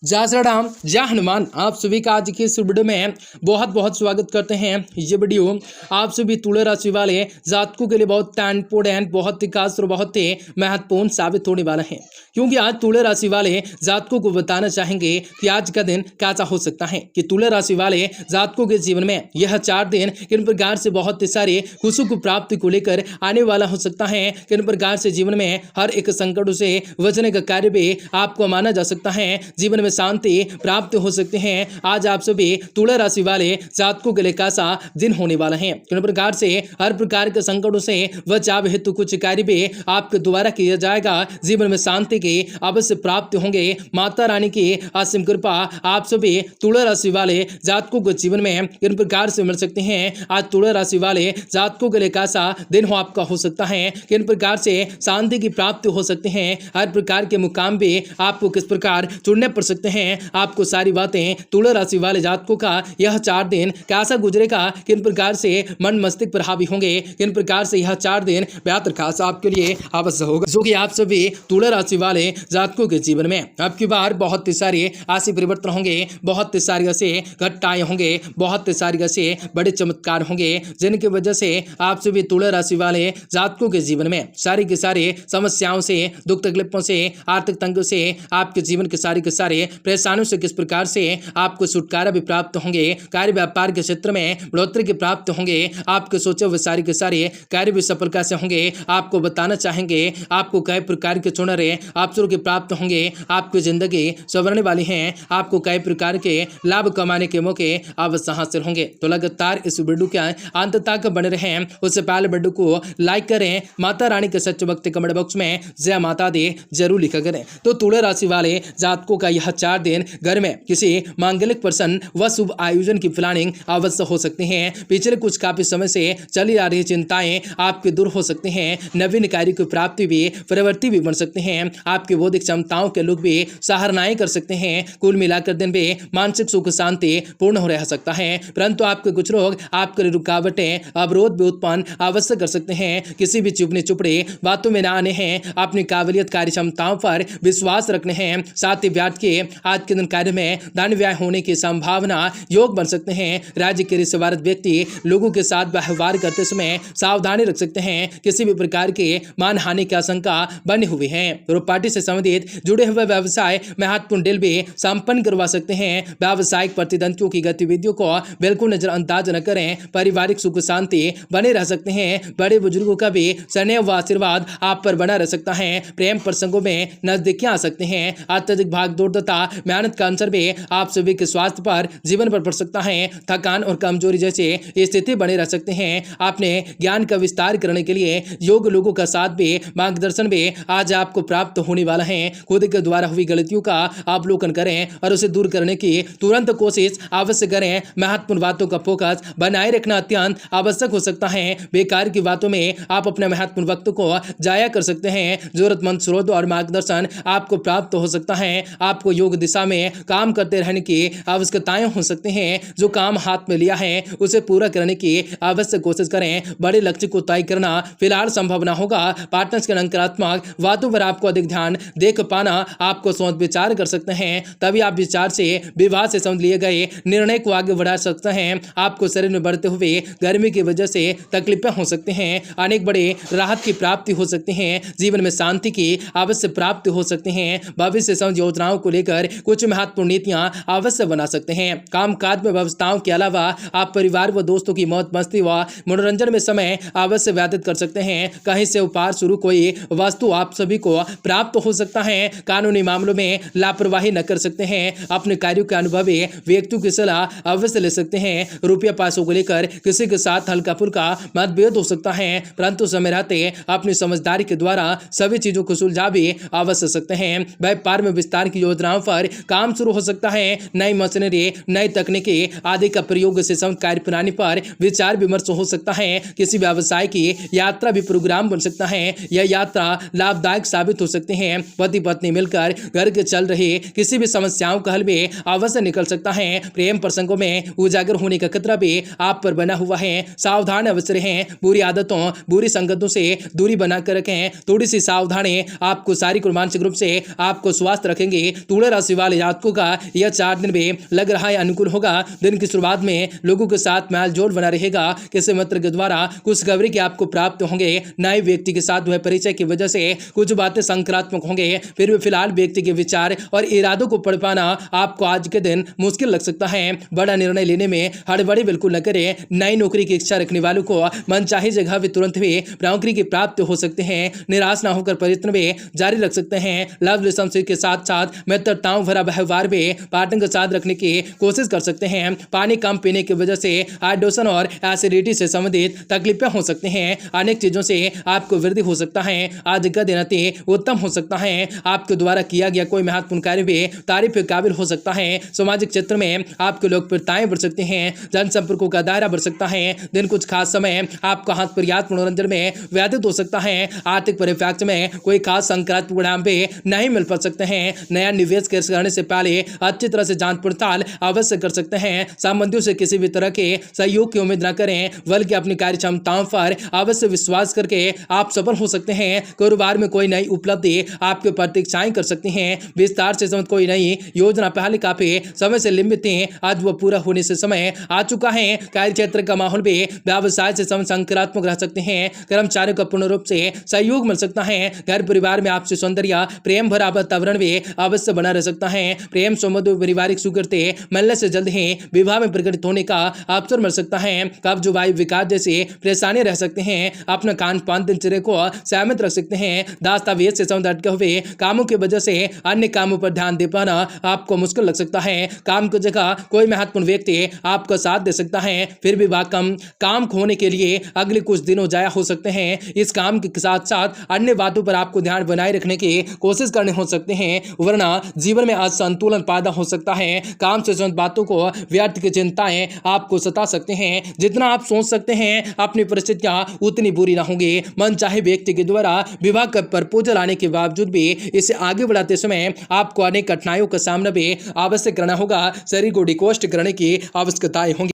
जय श्री राम, जय हनुमान। आप सभी का आज की इस वीडियो में बहुत बहुत स्वागत करते हैं। ये वीडियो आप सभी तुला राशि वाले जातकों के लिए बहुत इम्पोर्टेंट, बहुत ही खास और बहुत ही महत्वपूर्ण साबित होने वाला है, क्योंकि आज तुला राशि वाले जातकों को बताना चाहेंगे कि आज का दिन कैसा हो सकता है, कि तुला राशि वाले जातकों के जीवन में यह 4 दिन किन प्रकार से बहुत सारे खुशियों की प्राप्ति को लेकर आने वाला हो सकता है, किन प्रकार से जीवन में हर एक संकट से बचने का कार्य भी आपको माना जा सकता है, जीवन में शांति प्राप्त हो सकते हैं। आज आप सभी तुला राशि वाले जातकों के लिए कैसा दिन होने वाला है, किन प्रकार से हर प्रकार के संकटों से बचाव हेतु कुछ कार्य भी आपके द्वारा किया जाएगा, जीवन में शांति की अवश्य प्राप्ति होंगे। माता रानी की असीम कृपा आप सभी तुला राशि वाले जातकों के जीवन में किन प्रकार से मिल सकते हैं। आज तुला राशि वाले जातकों के लिए कैसा दिन हो आपका हो सकता है, किन प्रकार से शांति की प्राप्ति हो सकते हैं, हर प्रकार के मुकाम भी आपको किस प्रकार चुनने पड़ सकते हैं। आपको सारी बातें तुला राशि वाले जातकों का यह 4 दिन कैसा गुजरेगा, किन प्रकार से मन मस्तिष्क पर हावी होंगे, किन प्रकार से यह 4 दिन बेहतर खास आपके लिए अवश्य होगा, जो कि आप सभी तुला राशि वाले जातकों के जीवन में आपकी बार बहुत ही सारे ऐसे परिवर्तन होंगे, बहुत ही सारी ऐसे घटनाएं होंगे, बहुत ही सारी ऐसे बड़े चमत्कार होंगे, जिनकी वजह से आप सभी तुला राशि वाले जातकों के जीवन में सारी के सारे समस्याओं से, दुख तकलीफों से, आर्थिक तंग से, आपके जीवन के सारे परेशानियों से किस प्रकार से आपको छुटकारा भी प्राप्त होंगे, कार्य व्यापार के क्षेत्र में बढ़ोतरी के प्राप्त होंगे, आपके सोचे हुए सारे के सारे कार्य भी सफलता से होंगे। आपको बताना चाहेंगे आपको कई प्रकार के चुनरे अवसरों के प्राप्त होंगे, आपकी जिंदगी संवरने वाली है, आपको कई प्रकार के लाभ कमाने के मौके अवश्य हासिल होंगे। तो लगातार इस वीडियो के अंत तक बने रहें। उससे पहले वीडियो को लाइक करें, माता रानी के सच्चे भक्त कमेंट बॉक्स में जय माता दी जरूर लिखा करें। तो तुला राशि वाले जातकों का यह 4 दिन घर में किसी मांगलिक प्रसन्न व शुभ आयोजन की प्लानिंग अवश्य हो सकती है। पिछले कुछ काफी समय से चली आ रही चिंताएं आपके दूर हो सकती हैं, नवीन कार्य की प्राप्ति भी प्रवृत्ति भी बन सकते हैं, आपकी बौद्धिक क्षमताओं के लोग भी सराहनाएं कर सकते हैं। कुल मिलाकर दिन भी मानसिक सुख शांति पूर्ण हो रह सकता है, परंतु आपके कुछ लोग आपके लिए रुकावटें अवरोध भी उत्पन्न अवश्य कर सकते हैं। किसी भी चुपने चुपड़े बातों में न आने हैं, अपनी काबिलियत कार्य क्षमताओं पर विश्वास रखने हैं। साथ ही ब्याज के आज के दिन कार्य में धन व्यय होने की संभावना योग बन सकते हैं। राज्य के रिश्तेदार व्यक्ति लोगों के साथ व्यवहार करते समय सावधानी रख सकते हैं। किसी भी प्रकार के मान हानि की आशंका बनी हुई है। प्रॉपर्टी से संबंधित जुड़े हुए व्यवसाय महत्वपूर्ण डील भी संपन्न करवा सकते हैं। व्यावसायिक प्रतिद्वंदियों की गतिविधियों को बिल्कुल नजरअंदाज न करें, पारिवारिक सुख शांति बने रह सकते हैं। बड़े बुजुर्गों का भी स्नेह व आशीर्वाद आप पर बना रह सकता है। प्रेम प्रसंगों में नजदीकियां आ सकते हैं। अत्यधिक भागदौड़ तथा मेहनत का अंतर भी आप सभी के स्वास्थ्य पर, जीवन पर पड़ सकता है। थकान और कमजोरी जैसे स्थिति बने रह सकते हैं। आपने ज्ञान का विस्तार करने के लिए योग लोगों का साथ भी, मार्गदर्शन भी आज आपको प्राप्त होने वाला है। खुद के द्वारा हुई गलतियों का अवलोकन करें और उसे दूर करने की तुरंत कोशिश अवश्य करें। महत्वपूर्ण बातों का फोकस बनाए रखना अत्यंत आवश्यक हो सकता है। बेकार की बातों में आप अपने महत्वपूर्ण वक्त को जाया कर सकते हैं। जरूरतमंद स्रोत और मार्गदर्शन आपको प्राप्त हो सकता है। आपको योग दिशा में काम करते रहने की आवश्यकताएं हो सकती हैं। जो काम हाथ में लिया है उसे पूरा करने की अवश्य कोशिश करें। बड़े लक्ष्य को तय करना फिलहाल संभव ना होगा। पार्टनर्स के नकारात्मक बातों पर आपको अधिक ध्यान देख पाना आपको सोच विचार कर सकते हैं, तभी आप विचार से विवाह से समझ लिए गए निर्णय को आगे बढ़ा सकते हैं। आपको शरीर में बढ़ते हुए गर्मी की वजह से तकलीफें हो सकती हैं। अनेक बड़े राहत की प्राप्ति हो सकती है। जीवन में शांति की अवश्य प्राप्ति हो सकती है। भविष्य संबंधी योजनाओं को लेकर कुछ महत्वपूर्ण नीतियां अवश्य बना सकते हैं। कामकाज में व्यवस्थाओं के अलावा आप परिवार व दोस्तों की मौज मस्ती व मनोरंजन में समय अवश्य व्यतीत कर सकते हैं। कहीं से उपहार शुरू कोई वस्तु आप सभी को प्राप्त हो सकता है। कानूनी मामलों में लापरवाही न कर सकते हैं। अपने कार्यों के अनुभवी व्यक्तियों की सलाह अवश्य ले सकते हैं। रुपया पैसों को लेकर किसी के साथ हल्का फुल्का मतभेद हो सकता है, परंतु समय रहते अपनी समझदारी के द्वारा सभी चीजों को सुलझा भी अवश्य सकते हैं। व्यापार में विस्तार की योजनाओं पर काम शुरू हो सकता है। नई मशीनरी, नई तकनीकी आदि का प्रयोग से कार्य प्रणाली पर विचार विमर्श हो सकता है। किसी व्यवसाय की यात्रा भी प्रोग्राम बन सकता है। यह यात्रा लाभदायक साबित हो सकती है। पति पत्नी मिलकर घर के चल रही किसी भी समस्याओं का हल भी अवश्य निकल सकता है। प्रेम प्रसंगों में उजागर होने का खतरा भी आप पर बना हुआ है। सावधान अवश्य रहें। बुरी आदतों, बुरी संगतों से दूरी बनाकर रखें। थोड़ी सी सावधानी आपको शारीरिक और मानसिक रूप से आपको स्वास्थ्य रखेंगे। तुला राशि वाले जातकों का यह 4 दिन भी लग रहा है अनुकूल होगा। दिन की शुरुआत में लोगों के साथ मेल जोल बना रहेगा। किसी मित्र के द्वारा खुशखबरी के आपको प्राप्त होंगे। नए व्यक्ति के साथ परिचय की वजह से कुछ बातें सकारात्मक होंगे। फिर भी फिलहाल व्यक्ति के विचार और इरादों को पढ़ पाना आपको आज के दिन मुश्किल लग सकता है। बड़ा निर्णय लेने में हड़बड़ी बिल्कुल न करें। नई नौकरी की इच्छा रखने वालों को मनचाही जगह भी तुरंत भी नौकरी की प्राप्ति हो सकते हैं। निराश न होकर प्रयत्न भी जारी रख सकते हैं। लव रिलेशनशिप के साथ साथ मित्रताओं भरा व्यवहार भी पार्टनर के साथ रखने की कोशिश कर सकते हैं। पानी कम पीने की वजह से हाइड्रेशन और एसिडिटी से संबंधित तकलीफें हो सकते हैं। अनेक चीजों से आपको वृद्धि हो सकता है। आज का दिन अति उत्तम हो सकता है। आपके द्वारा किया गया कोई महत्वपूर्ण कार्य भी तारीफ के काबिल हो सकता है। सामाजिक क्षेत्र में आपकी लोकप्रियताएं बढ़ सकती हैं। जनसंपर्कों का दायरा बढ़ सकता है। दिन कुछ खास समय आपका हाथ पर्याप्त मनोरंजन में व्यतीत हो सकता है। आर्थिक परिप्रेक्ष्य में कोई खास सकारात्मक परिणाम भी नहीं मिल पा सकते हैं। नया निवेश करने से पहले अच्छी तरह से जांच पड़ताल अवश्य कर सकते हैं। संबंधियों से किसी भी तरह के सहयोग की उम्मीद न करें, बल्कि अपनी कार्य क्षमताओं पर अवश्य विश्वास करके आप सफल हो सकते हैं। कारोबार में कोई नई उपलब्धि आपकी प्रतीक्षाएं कर सकती हैं। विस्तार से संबंधित कोई नई योजना पहले काफी समय से लंबित थी, आज वो पूरा होने से समय आ चुका है। कार्य क्षेत्र का माहौल भी व्यवसाय से सकारात्मक रह सकते हैं। कर्मचारियों का पूर्ण रूप से सहयोग मिल सकता है। घर परिवार में आपसी सौंदर्य प्रेम भरा वातावरण भी अवश्य बना रह सकता है। प्रेम संबंध पारिवारिक स्वीकृति मिलने से जल्द ही विवाह में प्रकटित होने का अवसर मिल सकता है। कब्ज वायु विकार जैसे परेशानी रह सकते हैं। अपना खान पान दिनचर्या को सहमत रख सकते हैं। दस्तावेज से संबंधित अटके हुए कामों की वजह से अन्य कामों पर ध्यान दे पाना आपको मुश्किल लग सकता है। काम की जगह कोई महत्वपूर्ण व्यक्ति आपका साथ दे सकता है। फिर भी वह काम खोने के लिए अगले कुछ दिनों जाया हो सकते हैं। इस काम के साथ साथ अन्य बातों पर आपको ध्यान बनाए रखने की कोशिश करने हो सकते हैं, वरना जीवन में असंतुलन पैदा हो सकता है। काम से संबंधित बातों को व्यर्थ की चिंताएं आपको सता सकते हैं। जितना आप सोच सकते हैं अपनी परिस्थितियां उतनी बुरी ना होंगी। मनचाहे व्यक्ति के द्वारा विवाह का प्रपोजल आने के बावजूद भी इसे आगे बढ़ाते समय आपको अनेक कठिनाइयों का सामना भी अवश्य करना होगा। शरीर को डिकोस्ट करने की आवश्यकताएं होंगी।